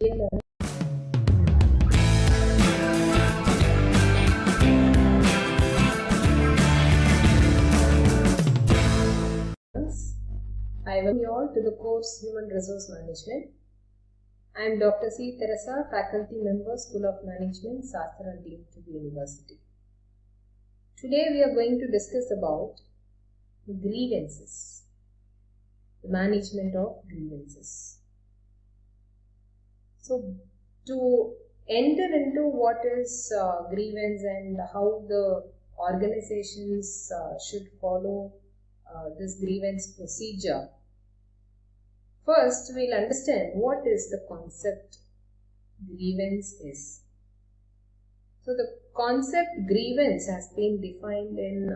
I welcome you all to the course Human Resource Management. I am Dr. C. Teresa, Faculty Member, School of Management, Sastra and Tube University. Today we are going to discuss about the grievances, the management of grievances. So, to enter into what is grievance and how the organizations should follow this grievance procedure, first we'll understand what is the concept grievance is. So the concept grievance has been defined in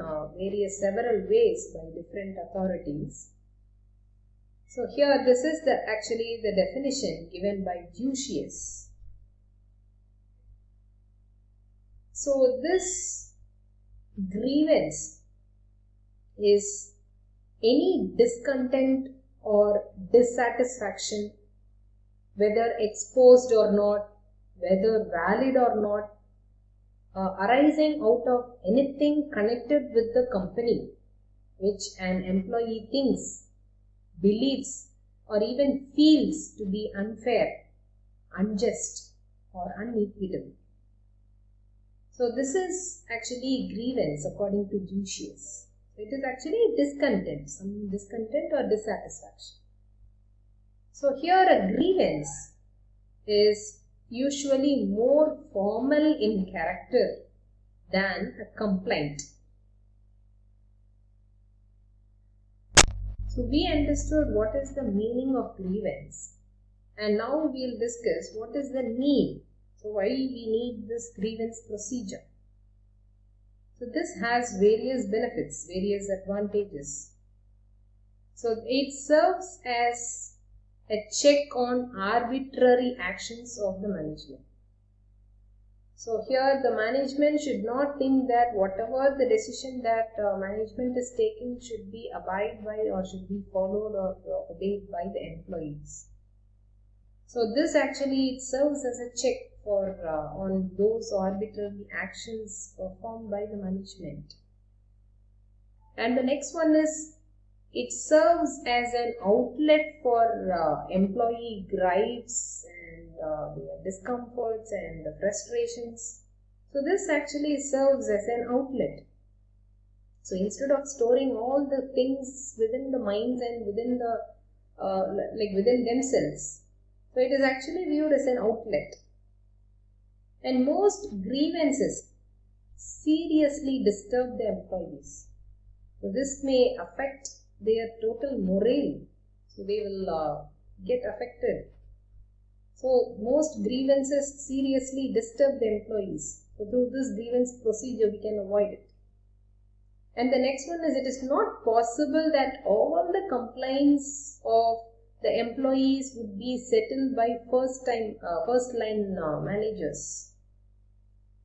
several ways by different authorities. So here this is actually the definition given by Grievances. So this grievance is any discontent or dissatisfaction, whether exposed or not, whether valid or not, arising out of anything connected with the company which an employee thinks, believes, or even feels to be unfair, unjust, or unequitable. So this is actually grievance according to Grievances. It is actually discontent, some discontent or dissatisfaction. So here a grievance is usually more formal in character than a complaint. So we understood what is the meaning of grievance, and now we will discuss what is the need. So why we need this grievance procedure. So this has various benefits, various advantages. So it serves as a check on arbitrary actions of the management. So here the management should not think that whatever the decision that management is taking should be abided by or should be followed or obeyed by the employees. So this actually it serves as a check for on those arbitrary actions performed by the management. And the next one is it serves as an outlet for employee gripes and their discomforts and the frustrations. So this actually serves as an outlet. So instead of storing all the things within the minds and within the within themselves, so it is actually viewed as an outlet. And most grievances seriously disturb the employees. So this may affect their total morale. So they will get affected. So most grievances seriously disturb the employees. So through this grievance procedure we can avoid it. And the next one is it is not possible that all the complaints of the employees would be settled by first line managers.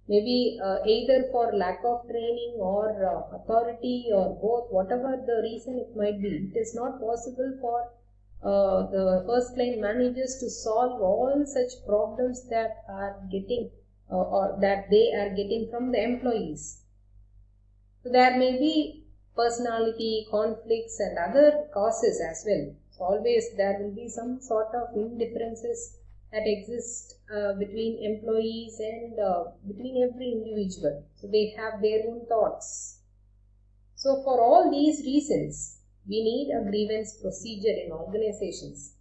Maybe either for lack of training or authority or both, whatever the reason it might be, it is not possible for the first line managers to solve all such problems that are getting or that they are getting from the employees. So there may be personality conflicts and other causes as well. So always there will be some sort of indifferences that exist between employees and between every individual. So they have their own thoughts. So for all these reasons, we need a grievance procedure in organizations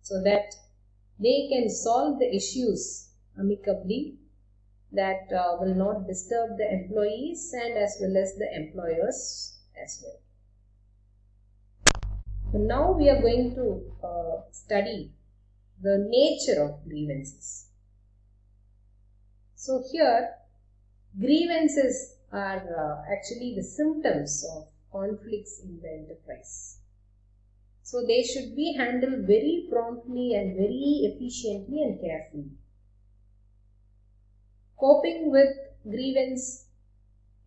so that they can solve the issues amicably that will not disturb the employees and as well as the employers as well. So now we are going to study the nature of grievances. So here grievances are actually the symptoms of conflicts in the enterprise. So they should be handled very promptly and very efficiently and carefully. Coping with grievance,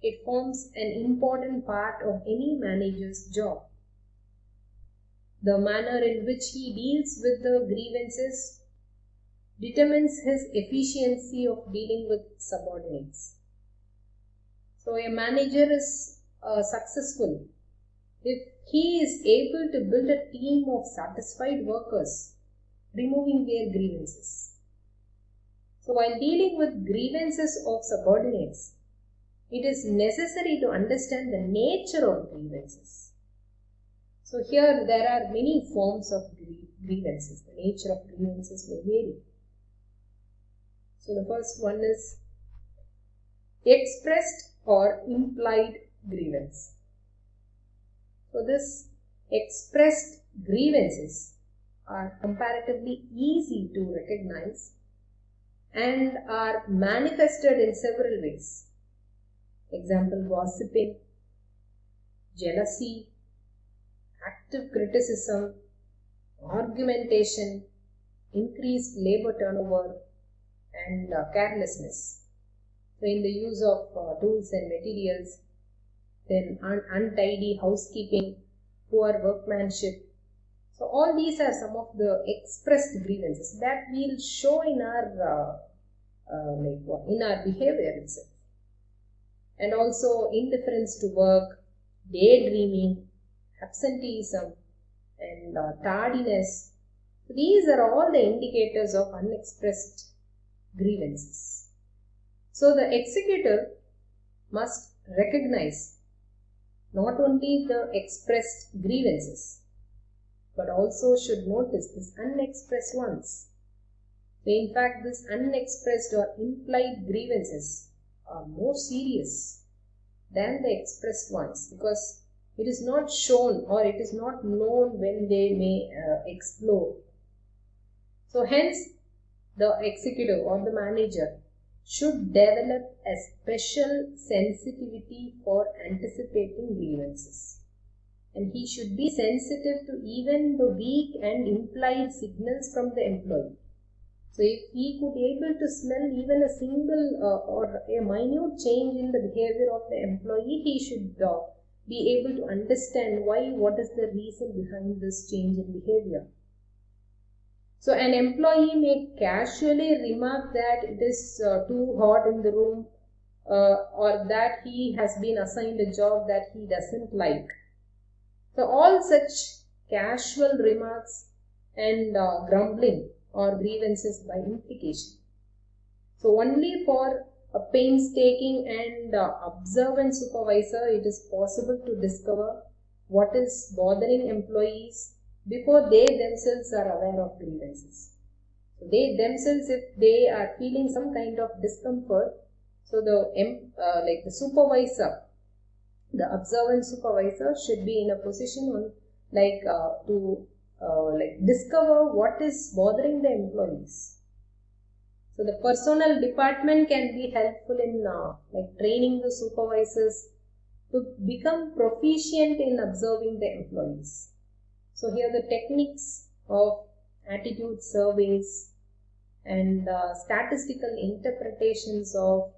it forms an important part of any manager's job. The manner in which he deals with the grievances determines his efficiency of dealing with subordinates. So a manager is successful if he is able to build a team of satisfied workers, removing their grievances. So while dealing with grievances of subordinates, it is necessary to understand the nature of grievances. So here there are many forms of grievances. The nature of grievances may vary. So the first one is expressed or implied grievance. So this expressed grievances are comparatively easy to recognize and are manifested in several ways. Example, gossiping, jealousy, active criticism, argumentation, increased labor turnover, and carelessness. So in the use of tools and materials, then untidy housekeeping, poor workmanship. So all these are some of the expressed grievances that will show in our behavior itself. And also indifference to work, daydreaming, absenteeism, and tardiness. So these are all the indicators of unexpressed grievances. So the executive must recognize not only the expressed grievances, but also should notice these unexpressed ones. So in fact, these unexpressed or implied grievances are more serious than the expressed ones, because it is not shown or it is not known when they may explode. So hence, the executive or the manager should develop a special sensitivity for anticipating grievances. And he should be sensitive to even the weak and implied signals from the employee. So if he could able to smell even a single or a minute change in the behavior of the employee, he should be able to understand what is the reason behind this change in behavior. So an employee may casually remark that it is too hot in the room, or that he has been assigned a job that he doesn't like. So all such casual remarks and grumbling or grievances by implication. So only for a painstaking and observant supervisor it is possible to discover what is bothering employees before they themselves are aware of grievances. So they themselves, if they are feeling some kind of discomfort, so the supervisor, the observant supervisor should be in a position to discover what is bothering the employees. So the personnel department can be helpful in training the supervisors to become proficient in observing the employees. So here the techniques of attitude surveys and statistical interpretations of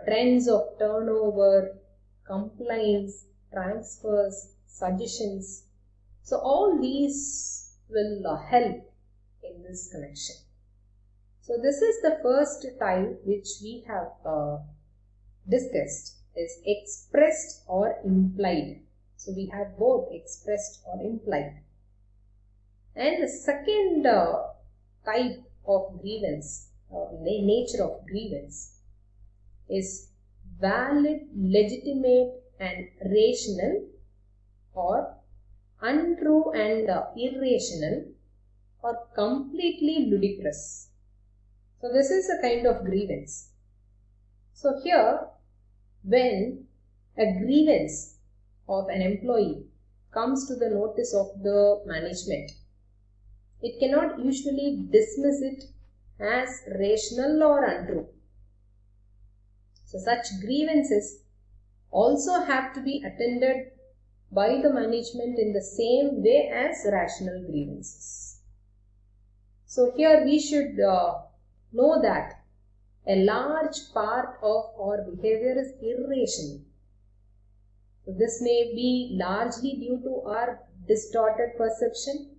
trends of turnover, complaints, transfers, suggestions. So all these will help in this connection. So this is the first type which we have discussed, is expressed or implied. So we have both expressed or implied. And the second type of grievance, or nature of grievance, is valid, legitimate and rational, or untrue and irrational, or completely ludicrous. So this is a kind of grievance. So here, when a grievance of an employee comes to the notice of the management, it cannot usually dismiss it as rational or untrue. So such grievances also have to be attended by the management in the same way as rational grievances. So here we should know that a large part of our behavior is irrational. So this may be largely due to our distorted perception,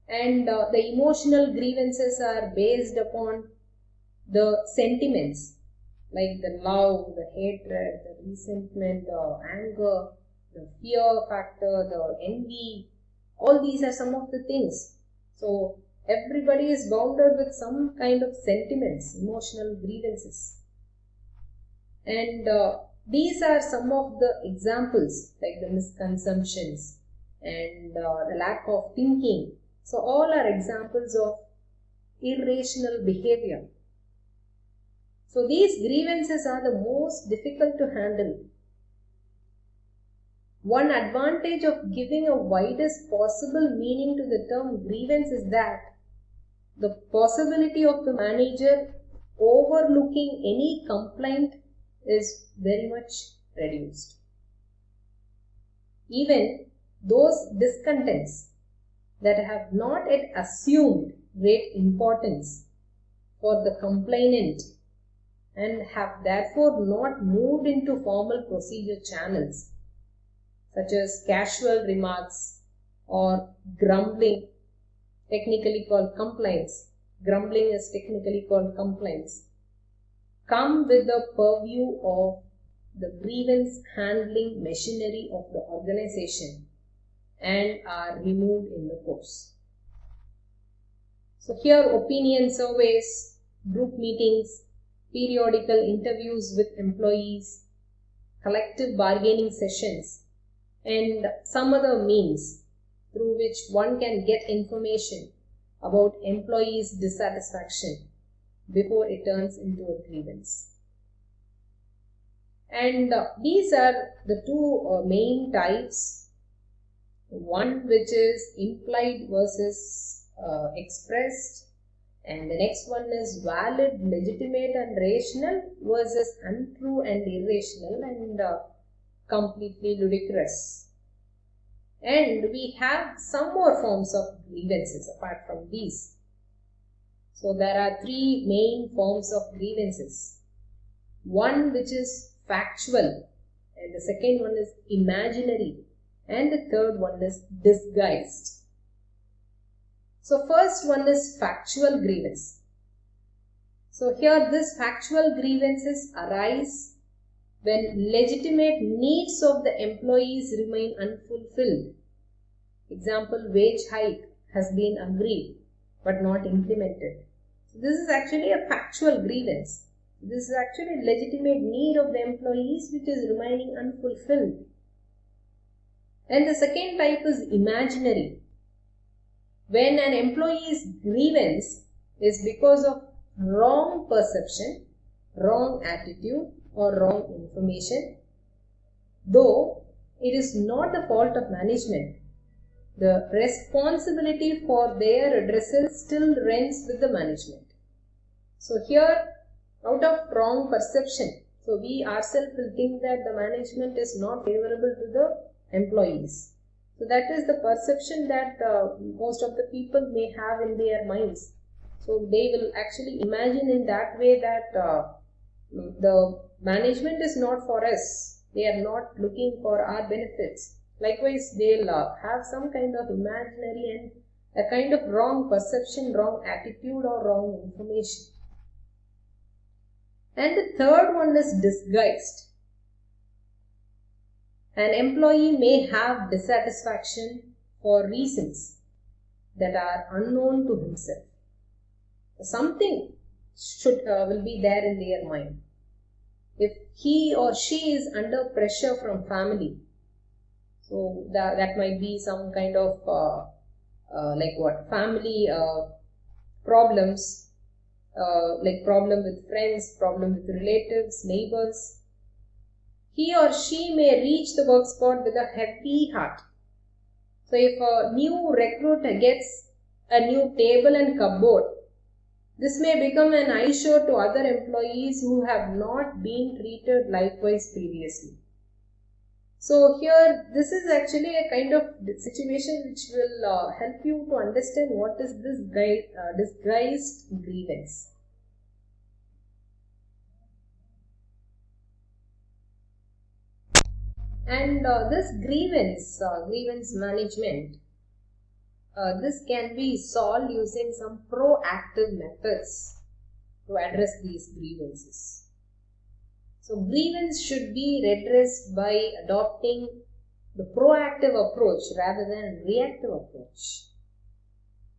And the emotional grievances are based upon the sentiments like the love, the hatred, the resentment, the anger, the fear factor, the envy. All these are some of the things. So everybody is bounded with some kind of sentiments, emotional grievances. And these are some of the examples like the misconceptions and the lack of thinking. So all are examples of irrational behavior. So these grievances are the most difficult to handle. One advantage of giving a widest possible meaning to the term grievance is that the possibility of the manager overlooking any complaint is very much reduced. Even those discontents that have not yet assumed great importance for the complainant and have therefore not moved into formal procedure channels such as casual remarks or grumbling, technically called complaints. Grumbling is technically called complaints. Come with the purview of the grievance handling machinery of the organization and are removed in the course. So here opinion surveys, group meetings, periodical interviews with employees, collective bargaining sessions, and some other means through which one can get information about employees' dissatisfaction before it turns into a grievance. And these are the two main types. One which is implied versus expressed, and the next one is valid, legitimate and rational versus untrue and irrational and completely ludicrous. And we have some more forms of grievances apart from these. So there are three main forms of grievances. One which is factual, and the second one is imaginary, and the third one is disguised. So first one is factual grievance. So here this factual grievances arise when legitimate needs of the employees remain unfulfilled. Example, wage hike has been agreed but not implemented. So this is actually a factual grievance. This is actually a legitimate need of the employees which is remaining unfulfilled. And the second type is imaginary. When an employee's grievance is because of wrong perception, wrong attitude or wrong information, though it is not the fault of management, the responsibility for their addressal still rests with the management. So here, out of wrong perception, so we ourselves will think that the management is not favorable to the employees. So that is the perception that most of the people may have in their minds. So they will actually imagine in that way that the management is not for us. They are not looking for our benefits. Likewise, they'll have some kind of imaginary and a kind of wrong perception, wrong attitude or wrong information. And the third one is disguised. An employee may have dissatisfaction for reasons that are unknown to himself. Something will be there in their mind. If he or she is under pressure from family, so that might be some kind of family problems, like problem with friends, problem with relatives, neighbors. He or she may reach the work spot with a heavy heart. So if a new recruit gets a new table and cupboard, this may become an eyesore to other employees who have not been treated likewise previously. So here, this is actually a kind of situation which will help you to understand what is this disguised grievance. And this grievance management this can be solved using some proactive methods to address these grievances. So grievance should be redressed by adopting the proactive approach rather than reactive approach.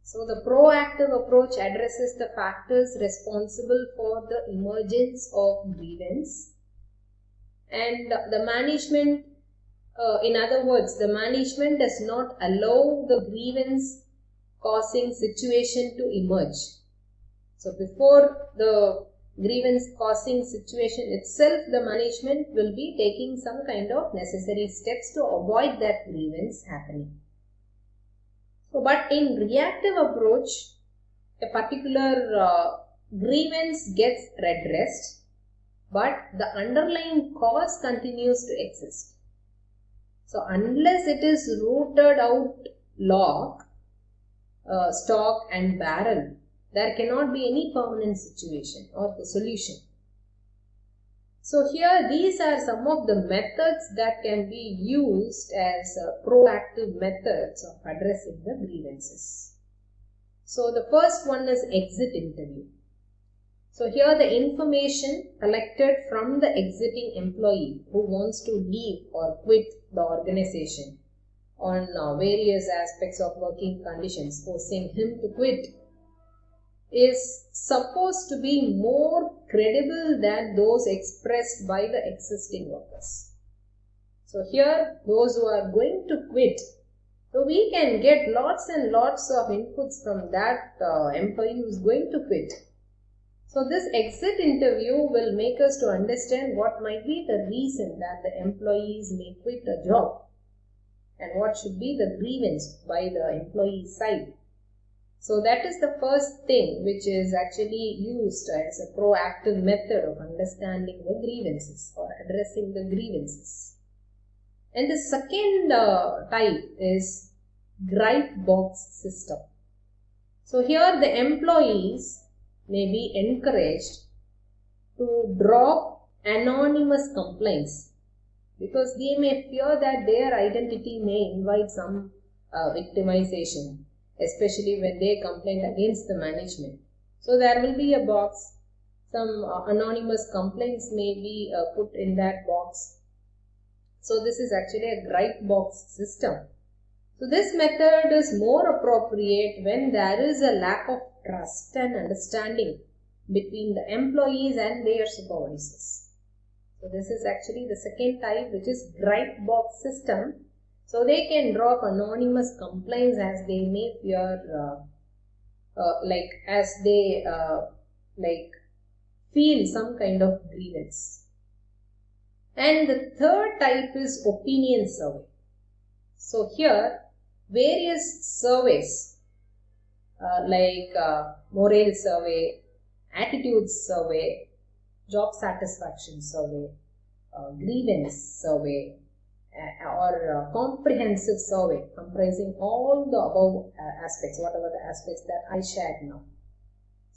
So the proactive approach addresses the factors responsible for the emergence of grievance, and the management, in other words, the management does not allow the grievance causing situation to emerge. So before the grievance causing situation itself, the management will be taking some kind of necessary steps to avoid that grievance happening. So, but in reactive approach, a particular grievance gets redressed, but the underlying cause continues to exist. So unless it is rooted out lock, stock and barrel, there cannot be any permanent situation or the solution. So here these are some of the methods that can be used as proactive methods of addressing the grievances. So the first one is exit interview. So here the information collected from the exiting employee who wants to leave or quit the organization on various aspects of working conditions forcing him to quit is supposed to be more credible than those expressed by the existing workers. So here those who are going to quit, so we can get lots and lots of inputs from that employee who is going to quit. So this exit interview will make us to understand what might be the reason that the employees may quit a job and what should be the grievance by the employee side. So that is the first thing which is actually used as a proactive method of understanding the grievances or addressing the grievances. And the second type is gripe box system. So here the employees may be encouraged to drop anonymous complaints because they may fear that their identity may invite some victimization, especially when they complain against the management. So there will be a box, some anonymous complaints may be put in that box. So this is actually a gripe box system. So this method is more appropriate when there is a lack of trust and understanding between the employees and their supervisors. So this is actually the second type, which is gripe box system. So they can drop anonymous complaints as they may fear, as they feel some kind of grievance. And the third type is opinion survey. So here various surveys morale survey, attitude survey, job satisfaction survey, grievance survey, or comprehensive survey comprising all the above aspects, whatever the aspects that I shared now.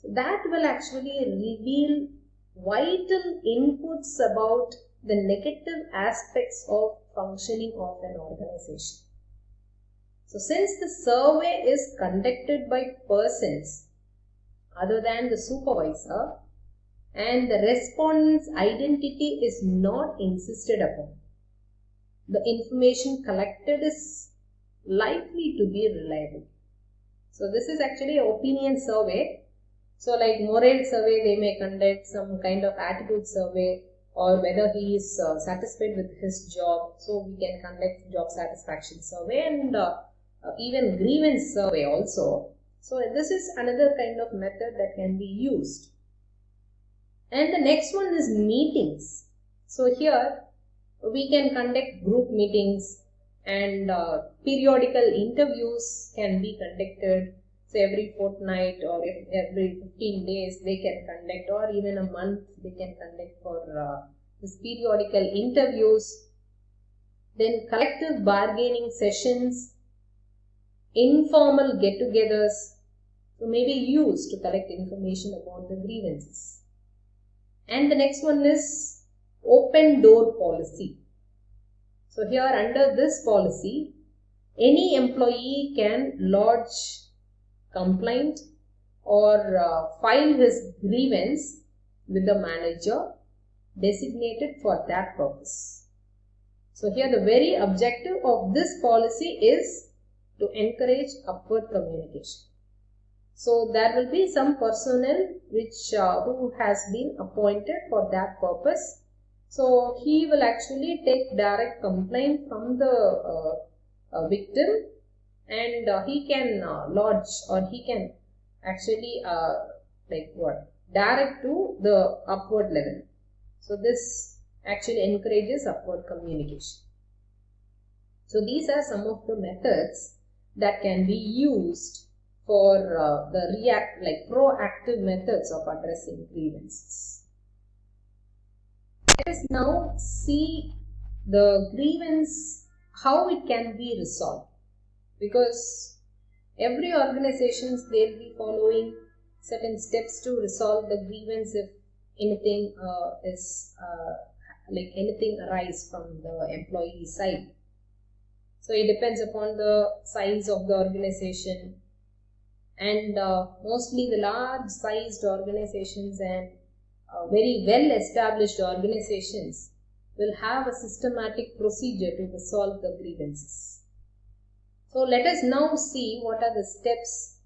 So that will actually reveal vital inputs about the negative aspects of functioning of an organization. So since the survey is conducted by persons other than the supervisor and the respondent's identity is not insisted upon, the information collected is likely to be reliable. So this is actually an opinion survey. So like morale survey, they may conduct some kind of attitude survey, or whether he is satisfied with his job. So we can conduct job satisfaction survey and even grievance survey also. So this is another kind of method that can be used. And the next one is meetings. So here we can conduct group meetings and periodical interviews can be conducted. So every fortnight or every 15 days they can conduct, or even a month they can conduct for this periodical interviews. Then collective bargaining sessions, informal get-togethers, so may be used to collect information about the grievances. And the next one is open door policy. So here under this policy, any employee can lodge complaint or file his grievance with the manager designated for that purpose. So here the very objective of this policy is to encourage upward communication. So there will be some personnel who has been appointed for that purpose. So he will actually take direct complaint from the victim, and he can lodge, or he can actually direct to the upward level. So this actually encourages upward communication. So these are some of the methods that can be used for the proactive methods of addressing grievances. Let us now see the grievance, how it can be resolved, because every organizations, they'll be following certain steps to resolve the grievance if anything anything arise from the employee side. So it depends upon the size of the organization, and mostly the large sized organizations and very well established organizations will have a systematic procedure to resolve the grievances. So let us now see what are the steps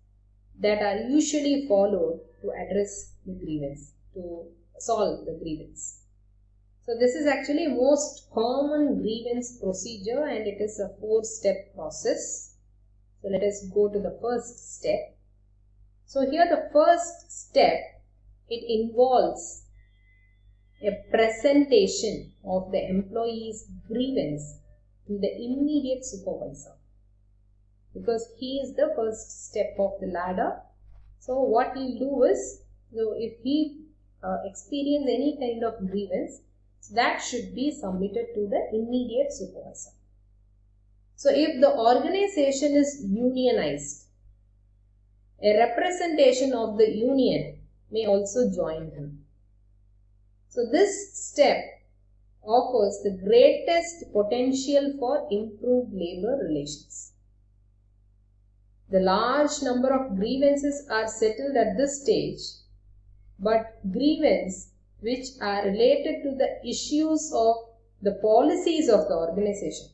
that are usually followed to address the grievance, to solve the grievance. So this is actually most common grievance procedure, and it is a 4-step process. So let us go to the first step. So here the first step, it involves a presentation of the employee's grievance to the immediate supervisor, because he is the first step of the ladder. So what he will do is, so if he experience any kind of grievance, that should be submitted to the immediate supervisor. So if the organization is unionized, a representation of the union may also join him. So this step offers the greatest potential for improved labor relations. The large number of grievances are settled at this stage, but grievances which are related to the issues of the policies of the organization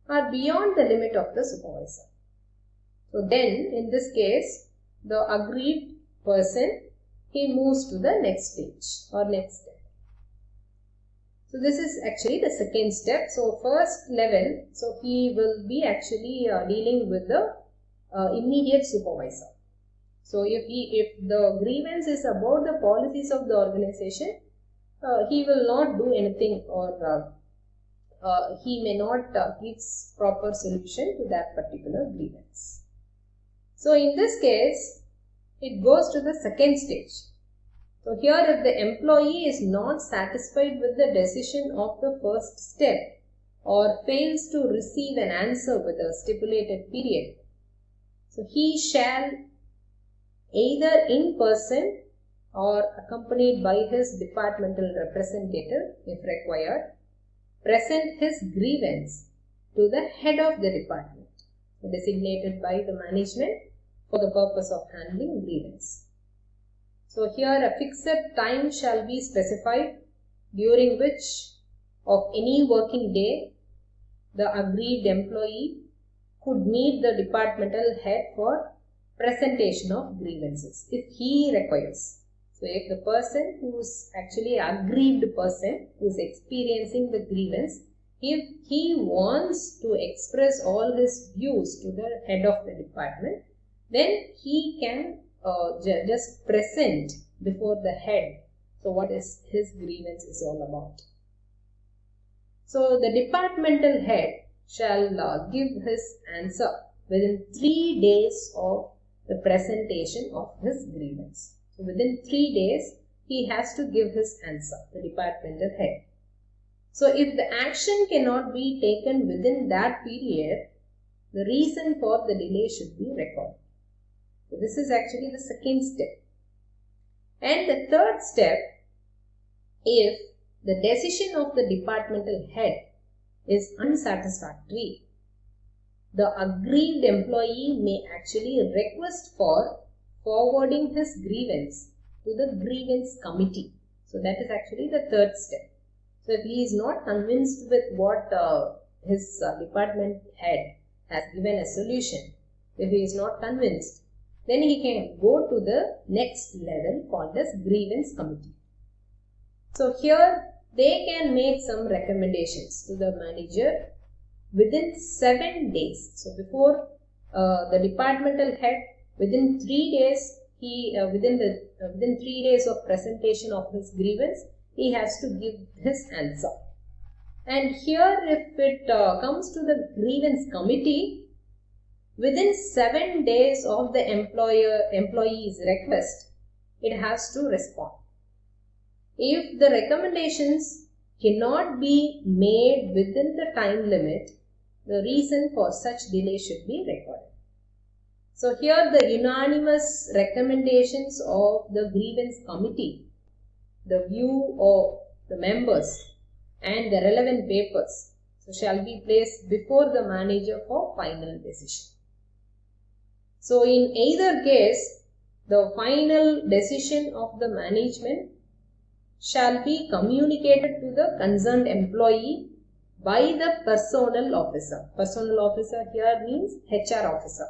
are beyond the limit of the supervisor. So then, in this case, the aggrieved person, he moves to the next stage or next step. So this is actually the second step. So first level, so he will be actually dealing with the immediate supervisor. So if the grievance is about the policies of the organization, he will not do anything, or he may not give proper solution to that particular grievance. So in this case, it goes to the second stage. So here, if the employee is not satisfied with the decision of the first step or fails to receive an answer with a stipulated period, so he shall either in person or accompanied by his departmental representative, if required, present his grievance to the head of the department, designated by the management for the purpose of handling grievance. So here a fixed time shall be specified, during which of any working day the aggrieved employee could meet the departmental head for presentation of grievances if he requires. So if the person who is actually aggrieved person who is experiencing the grievance, if he wants to express all his views to the head of the department, then he can just present before the head. So what is his grievance is all about. So the departmental head shall give his answer within 3 days of the presentation of his grievance. So within 3 days, he has to give his answer, the departmental head. So if the action cannot be taken within that period, the reason for the delay should be recorded. So this is actually the second step. And the third step, if the decision of the departmental head is unsatisfactory, the aggrieved employee may actually request for forwarding his grievance to the grievance committee. So that is actually the third step. So if he is not convinced with what his department head has given a solution, if he is not convinced, then he can go to the next level called as grievance committee. So here they can make some recommendations to the manager within 7 days. So before the departmental head, within 3 days, within 3 days of presentation of his grievance, he has to give his answer. And here, if it comes to the grievance committee, within 7 days of the employee's request, it has to respond. If the recommendations cannot be made within the time limit, the reason for such delay should be recorded. So here the unanimous recommendations of the grievance committee, the view of the members and the relevant papers, so shall be placed before the manager for final decision. So in either case, the final decision of the management shall be communicated to the concerned employee by the personnel officer. Personnel officer here means HR officer,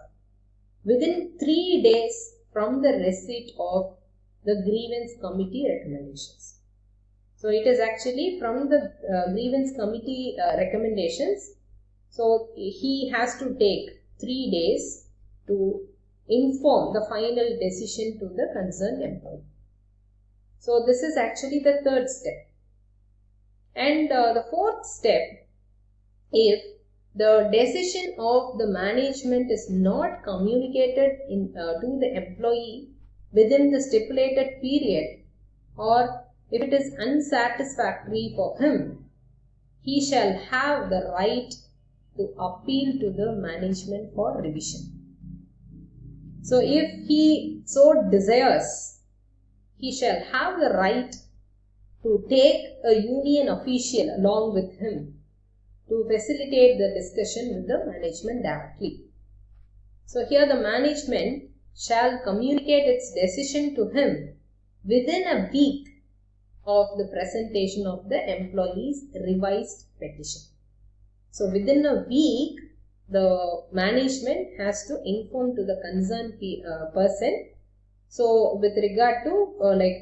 within 3 days from the receipt of the grievance committee recommendations. So it is actually from the grievance committee recommendations. So he has to take 3 days to inform the final decision to the concerned employee. So this is actually the third step. And the fourth step, if the decision of the management is not communicated to the employee within the stipulated period, or if it is unsatisfactory for him, he shall have the right to appeal to the management for revision. So if he so desires, he shall have the right to take a union official along with him to facilitate the discussion with the management directly. So here the management shall communicate its decision to him within a week of the presentation of the employee's revised petition. So within a week, the management has to inform to the concerned person. So with regard to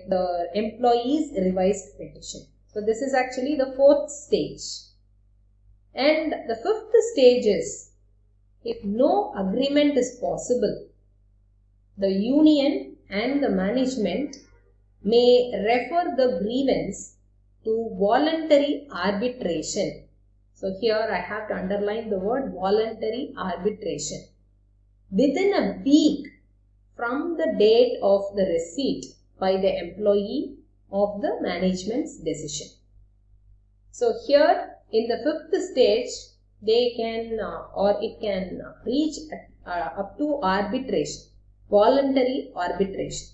the employee's revised petition. So this is actually the fourth stage. And the fifth stage is, if no agreement is possible, the union and the management may refer the grievance to voluntary arbitration. So here I have to underline the word voluntary arbitration. Within a week from the date of the receipt by the employee of the management's decision. So here in the fifth stage, they can it can reach up to arbitration, voluntary arbitration.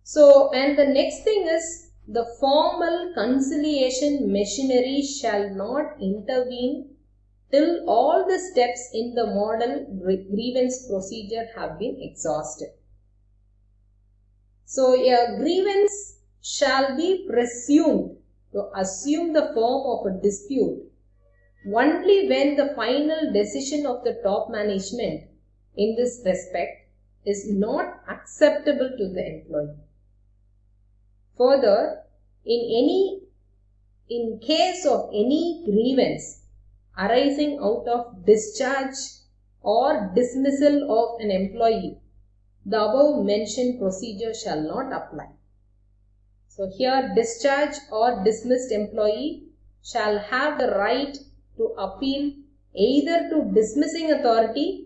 So, and the next thing is, the formal conciliation machinery shall not intervene till all the steps in the model grievance procedure have been exhausted. So a grievance shall be presumed to assume the form of a dispute only when the final decision of the top management in this respect is not acceptable to the employee. Further, in case of any grievance arising out of discharge or dismissal of an employee, the above mentioned procedure shall not apply. So here, discharged or dismissed employee shall have the right to appeal either to dismissing authority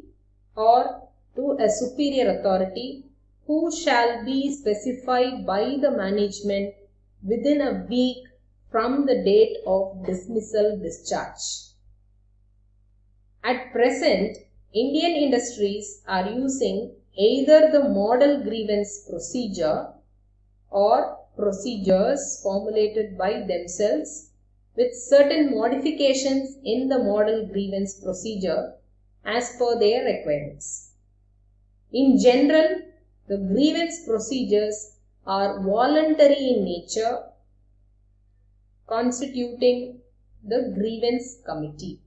or to a superior authority, who shall be specified by the management within a week from the date of dismissal discharge. At present, Indian industries are using either the model grievance procedure or procedures formulated by themselves with certain modifications in the model grievance procedure as per their requirements. In general, the grievance procedures are voluntary in nature, constituting the grievance committee.